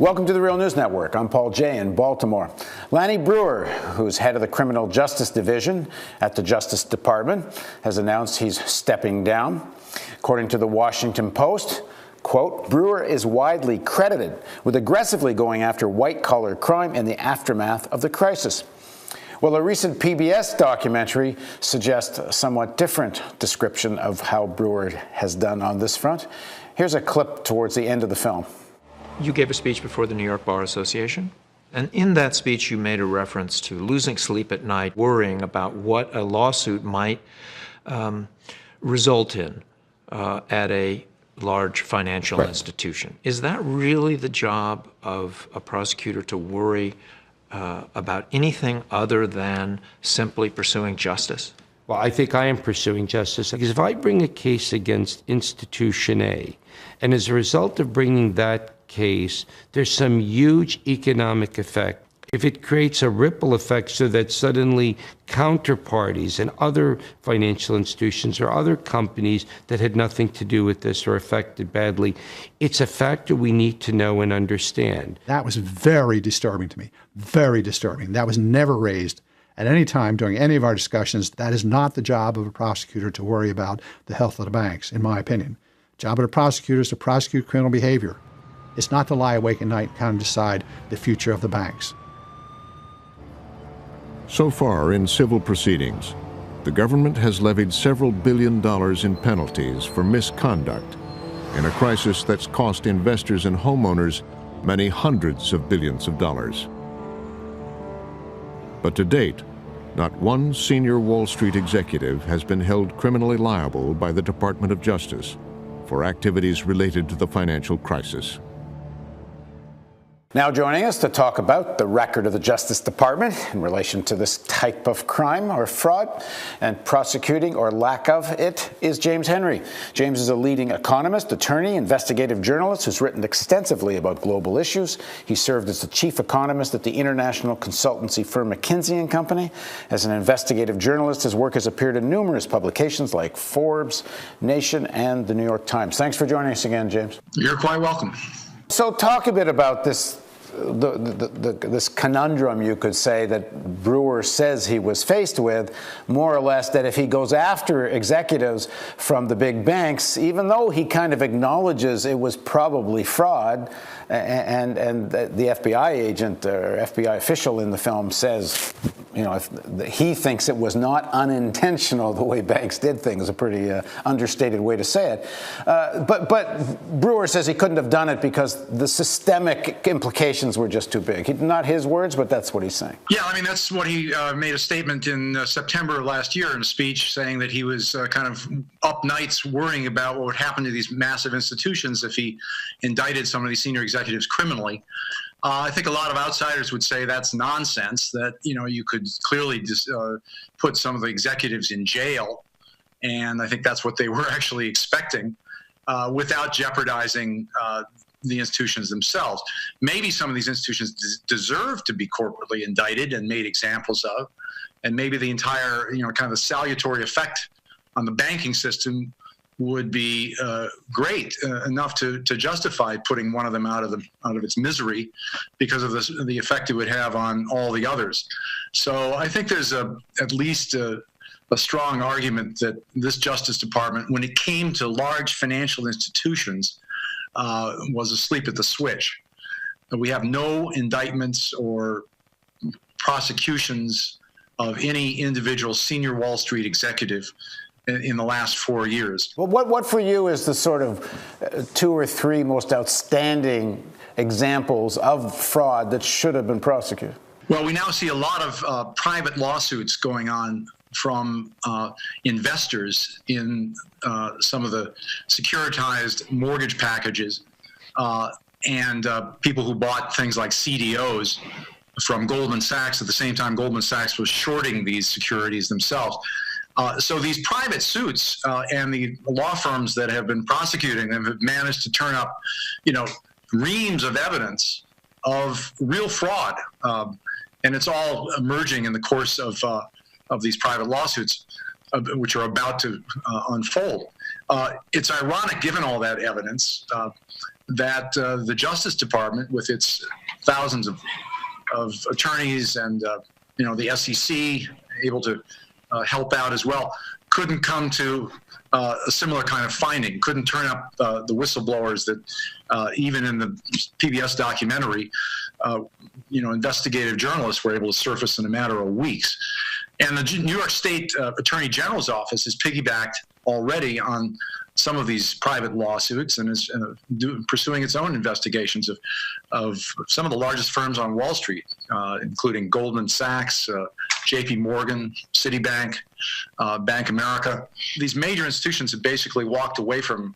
Welcome to the Real News Network. I'm Paul Jay in Baltimore. Lanny Breuer, who's head of the Criminal Justice Division at the Justice Department, has announced he's stepping down. According to the Washington Post, quote, Breuer is widely credited with aggressively going after white-collar crime in the aftermath of the crisis. Well, a recent PBS documentary suggests a somewhat different description of how Breuer has done on this front. Here's a clip towards the end of the film. You gave a speech before the New York Bar Association, and in that speech you made a reference to losing sleep at night, worrying about what a lawsuit might result in at a large financial institution. Is that really the job of a prosecutor, to worry about anything other than simply pursuing justice? Well, I think I am pursuing justice, because if I bring a case against Institution A, and as a result of bringing that case, there's some huge economic effect, if it creates a ripple effect so that suddenly counterparties and other financial institutions or other companies that had nothing to do with this are affected badly, it's a factor we need to know and understand. That was very disturbing to me, very disturbing. That was never raised at any time during any of our discussions. That is not the job of a prosecutor to worry about the health of the banks, in my opinion. The job of the prosecutor is to prosecute criminal behavior. It's not to lie awake at night and kind of decide the future of the banks. So far in civil proceedings, the government has levied several $1 billion in penalties for misconduct in a crisis that's cost investors and homeowners many hundreds of billions of dollars. But to date, not one senior Wall Street executive has been held criminally liable by the Department of Justice for activities related to the financial crisis. Now joining us to talk about the record of the Justice Department in relation to this type of crime or fraud and prosecuting or lack of it is James Henry. James is a leading economist, attorney, investigative journalist who's written extensively about global issues. He served as the chief economist at the international consultancy firm McKinsey & Company. As an investigative journalist, his work has appeared in numerous publications like Forbes, Nation, and the New York Times. Thanks for joining us again, James. You're quite welcome. So talk a bit about this this conundrum, you could say, that Breuer says he was faced with, more or less, that if he goes after executives from the big banks, even though he kind of acknowledges it was probably fraud, and the FBI agent or FBI official in the film says, you know, if he thinks it was not unintentional the way banks did things, a pretty understated way to say it. But Breuer says he couldn't have done it because the systemic implications were just too big. Not his words, but that's what he's saying. Yeah, I mean, that's what he made a statement in September of last year in a speech, saying that he was kind of up nights worrying about what would happen to these massive institutions if he indicted some of these senior executives criminally. I think a lot of outsiders would say that's nonsense, that, you know, you could clearly just put some of the executives in jail, and I think that's what they were actually expecting, without jeopardizing the institutions themselves. Maybe some of these institutions deserve to be corporately indicted and made examples of, and maybe the entire, you know, kind of salutary effect on the banking system would be great, enough to justify putting one of them out of its misery because of the effect it would have on all the others. So I think there's at least a strong argument that this Justice Department, when it came to large financial institutions, was asleep at the switch. We have no indictments or prosecutions of any individual senior Wall Street executive in the last 4 years. Well, what for you is the sort of 2 or 3 most outstanding examples of fraud that should have been prosecuted? Well, we now see a lot of private lawsuits going on from investors in some of the securitized mortgage packages and people who bought things like CDOs from Goldman Sachs at the same time Goldman Sachs was shorting these securities themselves. So these private suits and the law firms that have been prosecuting them have managed to turn up, you know, reams of evidence of real fraud, and it's all emerging in the course of these private lawsuits, which are about to unfold. it's ironic, given all that evidence, that the Justice Department, with its thousands of attorneys and the SEC able to help out as well, couldn't come to a similar kind of finding, couldn't turn up the whistleblowers that even in the PBS documentary, investigative journalists were able to surface in a matter of weeks. And the New York State Attorney General's office has piggybacked already on some of these private lawsuits and is pursuing its own investigations of some of the largest firms on Wall Street, including Goldman Sachs, JP Morgan, Citibank, Bank America. These major institutions have basically walked away from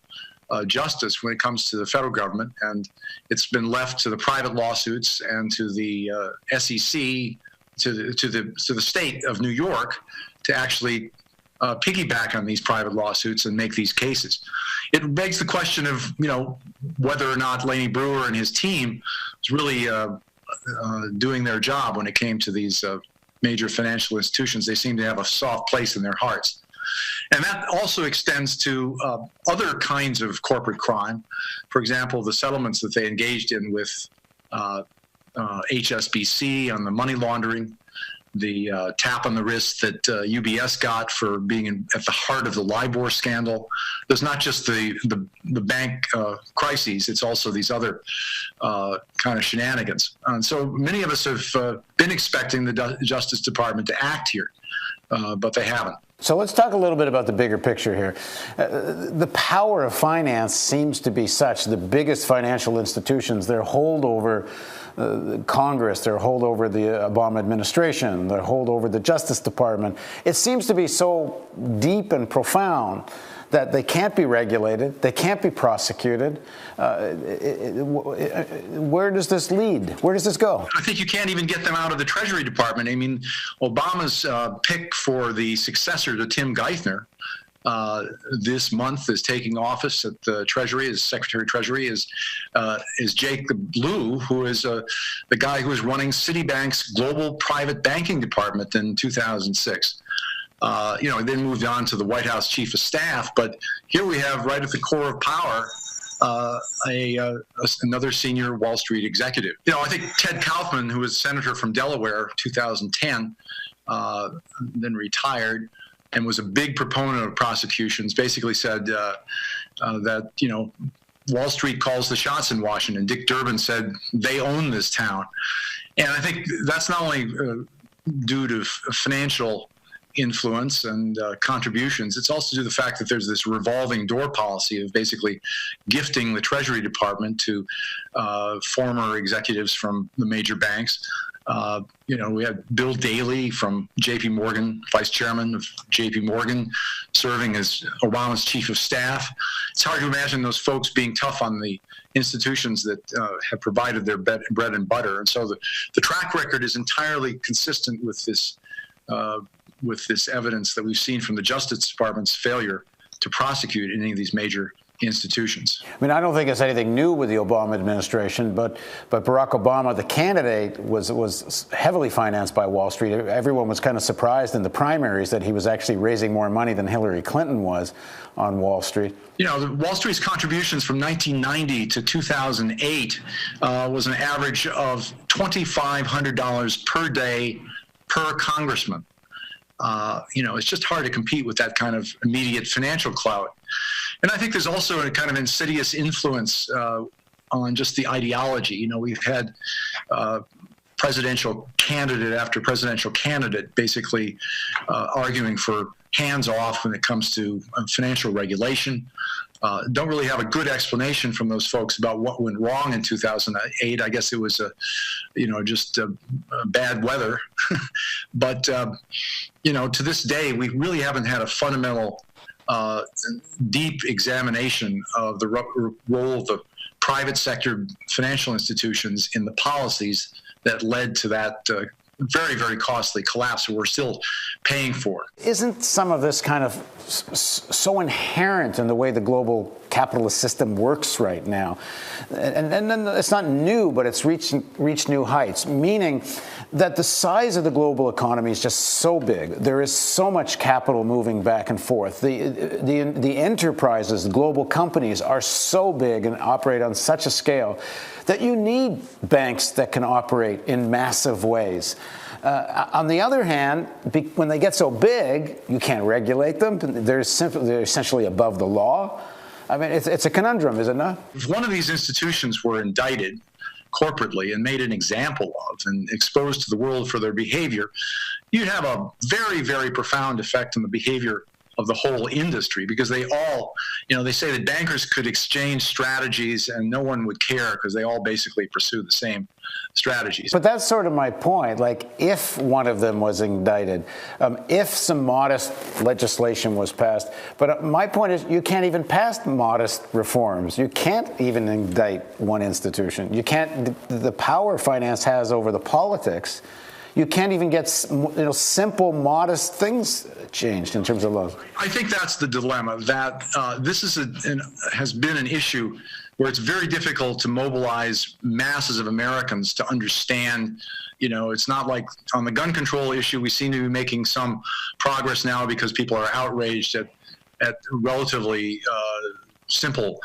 justice when it comes to the federal government, and it's been left to the private lawsuits and to the SEC, to the state of New York, to actually piggyback on these private lawsuits and make these cases. It begs the question of, whether or not Laney Brewer and his team was really doing their job when it came to these major financial institutions. They seem to have a soft place in their hearts. And that also extends to other kinds of corporate crime. For example, the settlements that they engaged in with HSBC on the money laundering, the tap on the wrist that UBS got for being at the heart of the LIBOR scandal. There's not just the bank crises, it's also these other kind of shenanigans. And so many of us have been expecting the Justice Department to act here, but they haven't. So let's talk a little bit about the bigger picture here. The power of finance seems to be such, the biggest financial institutions, their hold over Congress, their hold over the Obama administration, their hold over the Justice Department. It seems to be so deep and profound that they can't be regulated, they can't be prosecuted. Where does this lead? Where does this go? I think you can't even get them out of the Treasury Department. I mean, Obama's pick for the successor to Tim Geithner this month is taking office at the Treasury as Secretary of Treasury is Jacob Lew, who is the guy who was running Citibank's global private banking department in 2006. Then moved on to the White House Chief of Staff, but here we have right at the core of power another senior Wall Street executive. I think Ted Kaufman, who was senator from Delaware, 2010, then retired, and was a big proponent of prosecutions, basically said that, Wall Street calls the shots in Washington. Dick Durbin said they own this town. And I think that's not only due to financial influence and contributions, it's also due to the fact that there's this revolving door policy of basically gifting the Treasury Department to former executives from the major banks. We had Bill Daley from JP Morgan, vice chairman of JP Morgan, serving as Obama's chief of staff. It's hard to imagine those folks being tough on the institutions that have provided their bread and butter. And so the track record is entirely consistent with this evidence that we've seen from the Justice Department's failure to prosecute any of these major institutions. I mean, I don't think it's anything new with the Obama administration, but Barack Obama, the candidate, was heavily financed by Wall Street. Everyone was kind of surprised in the primaries that he was actually raising more money than Hillary Clinton was on Wall Street. Wall Street's contributions from 1990 to 2008 was an average of $2,500 per day per congressman. It's just hard to compete with that kind of immediate financial clout. And I think there's also a kind of insidious influence on just the ideology. We've had presidential candidate after presidential candidate basically arguing for hands off when it comes to financial regulation. Don't really have a good explanation from those folks about what went wrong in 2008. I guess it was just bad weather. But, to this day, we really haven't had a fundamental deep examination of the role of the private sector financial institutions in the policies that led to that very, very costly collapse that we're still paying for. Isn't some of this kind of so inherent in the way the global capitalist system works right now? And then it's not new, but it's reached new heights, meaning that the size of the global economy is just so big. There is so much capital moving back and forth. The enterprises, the global companies are so big and operate on such a scale that you need banks that can operate in massive ways. On the other hand, when they get so big, you can't regulate them. They're essentially above the law. I mean, it's a conundrum, is it not? If one of these institutions were indicted corporately and made an example of and exposed to the world for their behavior, you'd have a very, very profound effect on the behavior of the whole industry, because they all, they say that bankers could exchange strategies and no one would care because they all basically pursue the same strategies. But that's sort of my point. Like, if one of them was indicted, if some modest legislation was passed, but my point is you can't even pass modest reforms. You can't even indict one institution. You can't, the power finance has over the politics, you can't even get simple, modest things changed in terms of laws. I think that's the dilemma, that this is has been an issue where it's very difficult to mobilize masses of Americans to understand. It's not like on the gun control issue, we seem to be making some progress now because people are outraged at relatively simple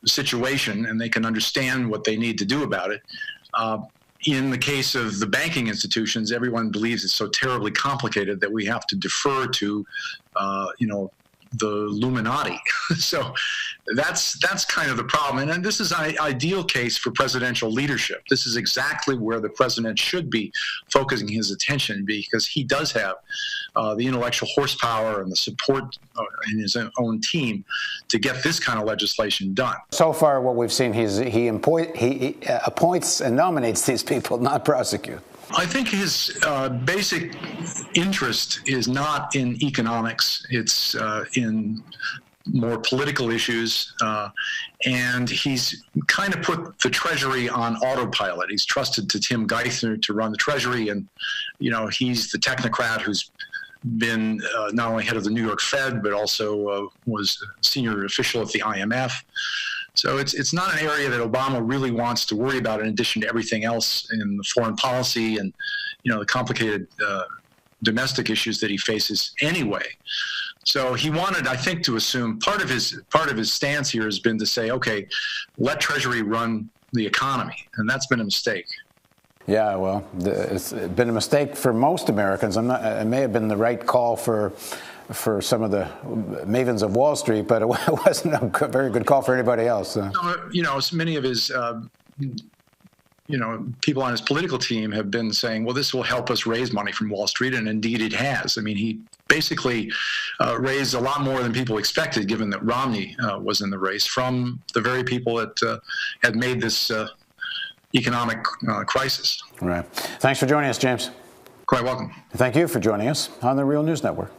situation, and they can understand what they need to do about it. In the case of the banking institutions, everyone believes it's so terribly complicated that we have to defer to, the Illuminati. So that's kind of the problem. And this is an ideal case for presidential leadership. This is exactly where the president should be focusing his attention, because he does have the intellectual horsepower and the support in his own team to get this kind of legislation done. So far, what we've seen, he appoints and nominates these people, not prosecute. I think his basic interest is not in economics. It's in more political issues, and he's kind of put the Treasury on autopilot. He's trusted to Tim Geithner to run the Treasury, and he's the technocrat who's been not only head of the New York Fed, but also was a senior official at the IMF. So it's not an area that Obama really wants to worry about, in addition to everything else in the foreign policy and the complicated domestic issues that he faces anyway. So he wanted, I think, to assume part of his stance here has been to say, okay, let Treasury run the economy, and that's been a mistake. Yeah, well, it's been a mistake for most Americans. It may have been the right call for some of the mavens of Wall Street, but it wasn't a very good call for anybody else. So many of his, people on his political team have been saying, well, this will help us raise money from Wall Street, and indeed it has. I mean, he basically raised a lot more than people expected, given that Romney was in the race, from the very people that had made this economic crisis. Right. Thanks for joining us, James. Quite welcome. Thank you for joining us on the Real News Network.